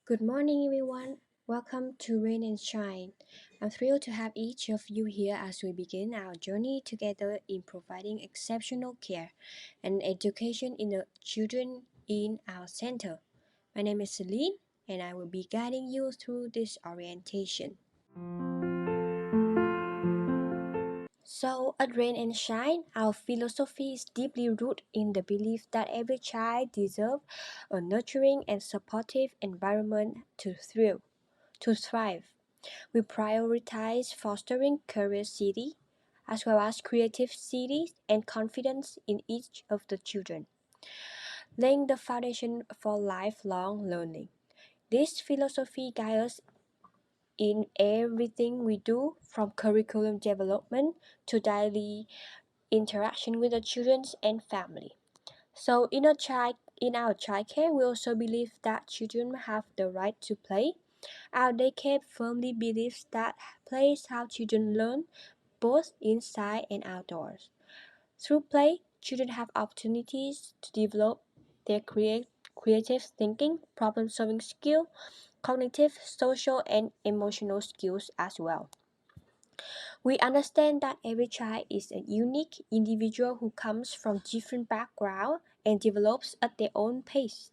Good morning, everyone. Welcome to Rain and Shine. I'm thrilled to have each of you here as we begin our journey together in providing exceptional care and education in the children in our center. My name is Celine, and I will be guiding you through this orientation. So, at Rain and Shine, our philosophy is deeply rooted in the belief that every child deserves a nurturing and supportive environment to thrive. We prioritize fostering curiosity as well as creativity and confidence in each of the children, laying the foundation for lifelong learning. This philosophy guides us in everything we do, from curriculum development to daily interaction with the children and family. So in our childcare, we also believe that children have the right to play. Our daycare firmly believes that play is how children learn, both inside and outdoors. Through play, children have opportunities to develop their creative thinking, problem solving skill, cognitive, social, and emotional skills as well. We understand that every child is a unique individual who comes from different backgrounds and develops at their own pace.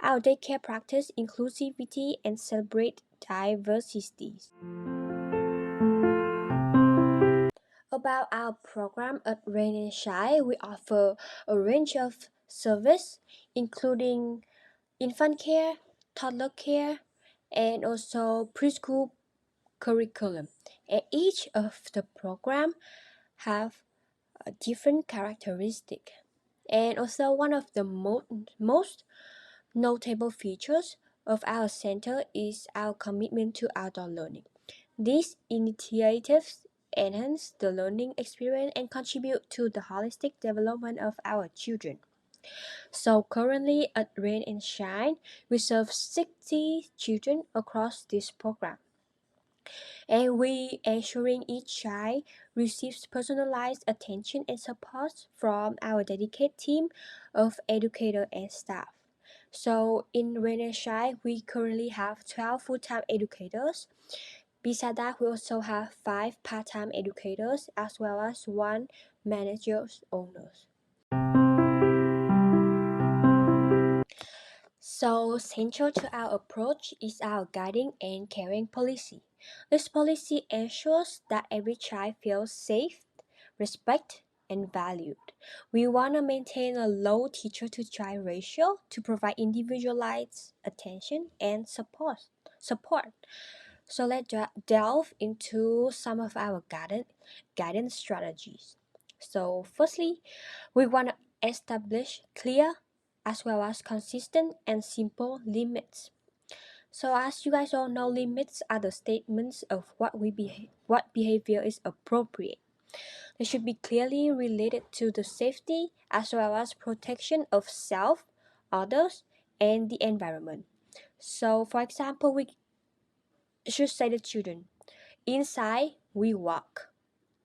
Our daycare practice inclusivity and celebrate diversity. About our program at Rain and Shine, we offer a range of service including infant care, toddler care, and also preschool curriculum. And each of the program have a different characteristic. And also one of the most notable features of our center is our commitment to outdoor learning. These initiatives enhance the learning experience and contribute to the holistic development of our children. So currently at Rain and Shine, we serve 60 children across this program. And we ensuring each child receives personalized attention and support from our dedicated team of educator and staff. So in Rain and Shine, we currently have 12 full-time educators. Besides that, we also have 5 part-time educators as well as 1 manager's owners. So central to our approach is our guiding and caring policy. This policy ensures that every child feels safe, respected, and valued. We want to maintain a low teacher to child ratio to provide individualized attention and support. So let's delve into some of our guidance strategies. So firstly, we want to establish clear as well as consistent and simple limits. So as you guys all know, limits are the statements of what behavior is appropriate. They should be clearly related to the safety as well as protection of self, others, and the environment. So for example, we should say to children, inside we walk.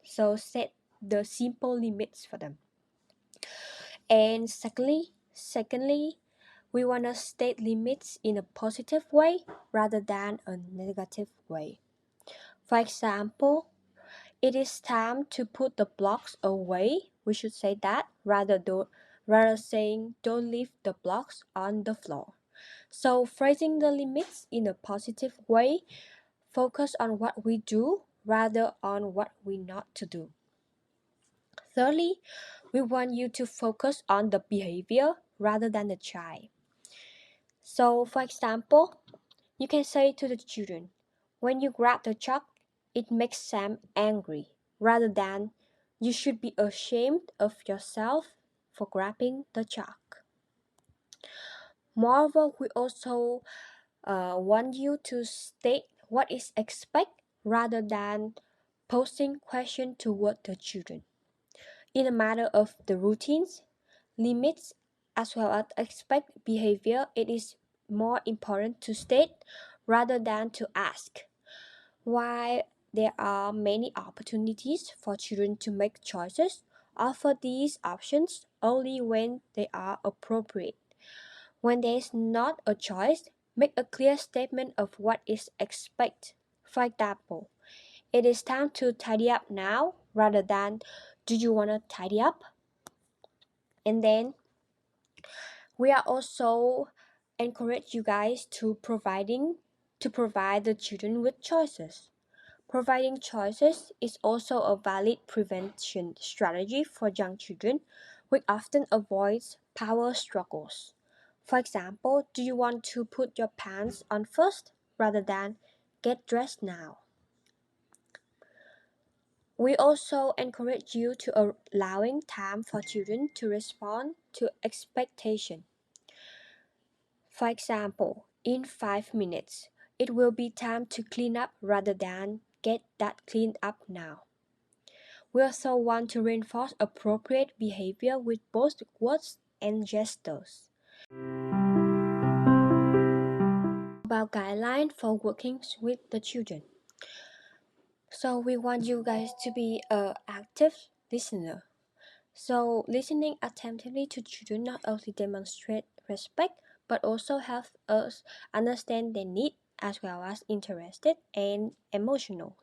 So set the simple limits for them. And secondly, we want to state limits in a positive way rather than a negative way. For example, it is time to put the blocks away. We should say that rather saying don't leave the blocks on the floor. So phrasing the limits in a positive way, focus on what we do rather on what we not to do. Thirdly, we want you to focus on the behavior rather than the child. So, for example, you can say to the children, when you grab the chalk, it makes Sam angry, rather than you should be ashamed of yourself for grabbing the chalk. Moreover, we also want you to state what is expected rather than posing question toward the children. In a matter of the routines, limits, as well as expect behavior, it is more important to state rather than to ask. While there are many opportunities for children to make choices, offer these options only when they are appropriate. When there is not a choice, Make a clear statement of what is expected. For example, it is time to tidy up now rather than do you want to tidy up? And then we are also encourage you guys to provide the children with choices. Providing choices is also a valid prevention strategy for young children, which often avoids power struggles. For example, do you want to put your pants on first rather than get dressed now? We also encourage you to allowing time for children to respond to expectation. For example, in 5 minutes, it will be time to clean up rather than get that cleaned up now. We also want to reinforce appropriate behavior with both words and gestures. About guidelines for working with the children. So we want you guys to be an active listener. So listening attentively to children not only demonstrate respect but also helps us understand their need as well as interested and emotional.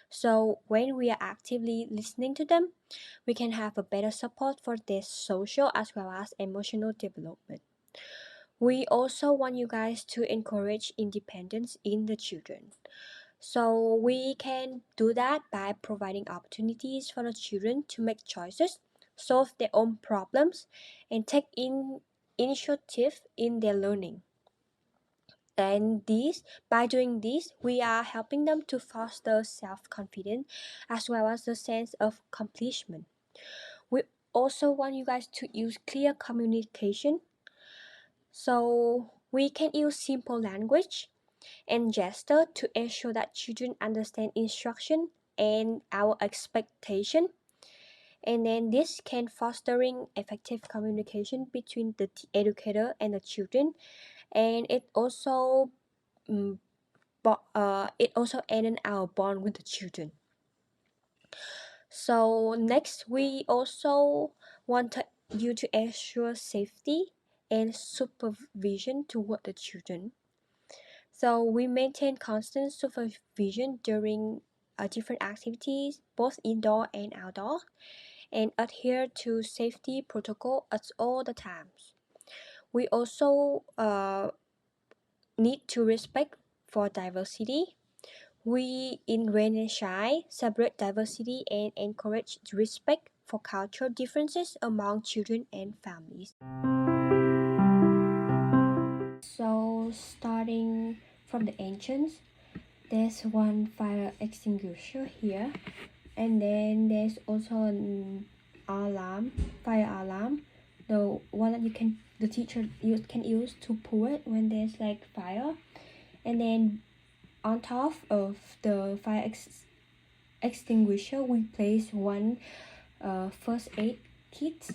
So when we are actively listening to them, we can have a better support for their social as well as emotional development. We also want you guys to encourage independence in the children. So we can do that by providing opportunities for the children to make choices, solve their own problems, and take initiative in their learning. And by doing this, we are helping them to foster self-confidence as well as a sense of accomplishment. We also want you guys to use clear communication. So we can use simple language and gesture to ensure that children understand instruction and our expectation. And then this can fostering effective communication between the educator and the children, and it also ends our bond with the children. So next, we also want you to ensure safety and supervision toward the children. So we maintain constant supervision during different activities, both indoor and outdoor, and adhere to safety protocol at all the times. We also need to respect for diversity. We in Rain and Shine celebrate diversity and encourage respect for cultural differences among children and families. So starting from the entrance, there's one fire extinguisher here, and then there's also an fire alarm, the one that the teacher can use to pull it when there's like fire. And then on top of the fire extinguisher, we place one first aid kit,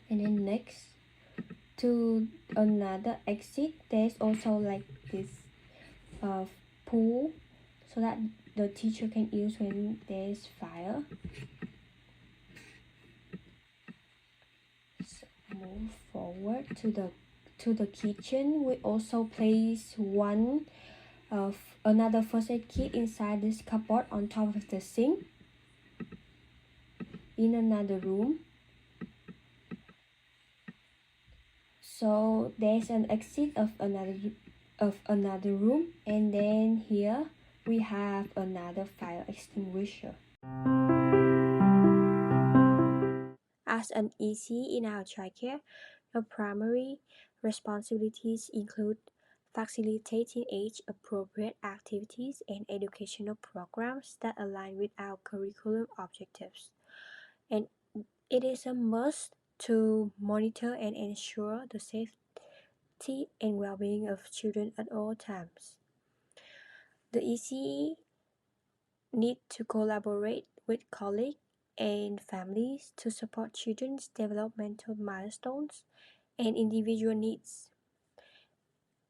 and then next to another exit, there's also like this pool so that the teacher can use when there's fire. So move forward to the kitchen. We also place one of another first aid kit inside this cupboard on top of the sink. In another room, so there's an exit of another room, and then here we have another fire extinguisher. As an EC in our childcare, the primary responsibilities include facilitating age-appropriate activities and educational programs that align with our curriculum objectives. And it is a must to monitor and ensure the safety and well-being of children at all times. The ECE need to collaborate with colleagues and families to support children's developmental milestones and individual needs.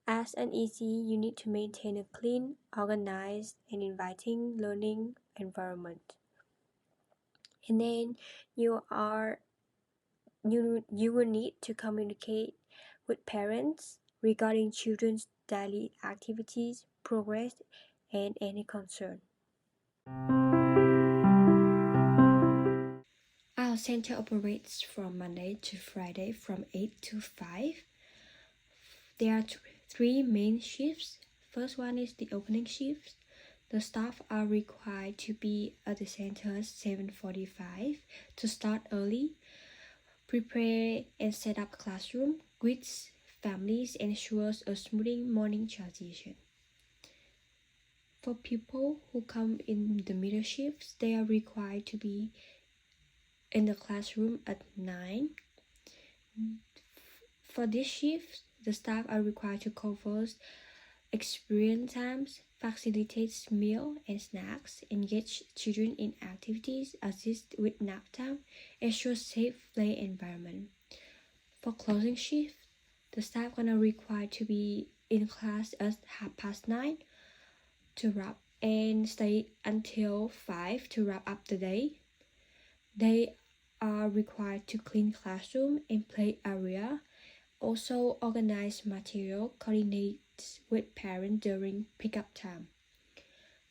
As an EC, you need to maintain a clean, organized, and inviting learning environment. And then you will need to communicate with parents regarding children's daily activities, progress, and any concern. Our center operates from Monday to Friday from 8 to 5. There are three main shifts. First one is the opening shift. The staff are required to be at the center 7:45 to start early, prepare and set up classroom, greets families, ensures a smooth morning transition. For people who come in the middle shifts, they are required to be in the classroom at 9. For this shift, the staff are required to cover experience times, facilitates meal and snacks, engage children in activities, assist with nap time, ensure safe play environment. For closing shift, the staff are required to be in class at 9:30 to wrap and stay until 5 to wrap up the day. They are required to clean classroom and play area, also organize material, coordinate with parents during pickup time.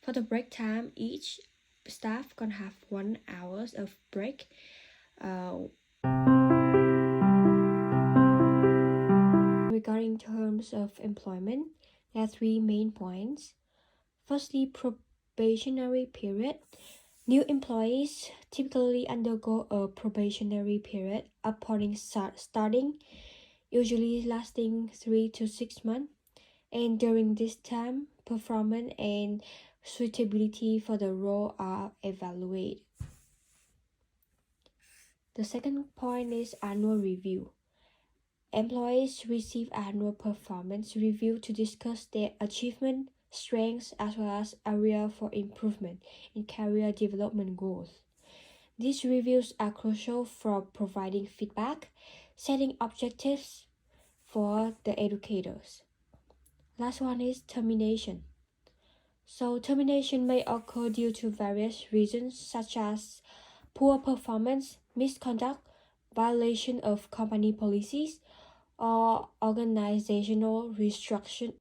For the break time, each staff can have 1 hour of break. Regarding terms of employment, there are three main points. Firstly, probationary period. New employees typically undergo a probationary period upon starting, usually lasting 3 to 6 months, and during this time, performance and suitability for the role are evaluated. The second point is annual review. Employees receive annual performance review to discuss their achievement, strengths, as well as area for improvement in career development goals. These reviews are crucial for providing feedback, setting objectives for the educators. Last one is termination. So termination may occur due to various reasons such as poor performance, misconduct, violation of company policies, or organizational restructuring.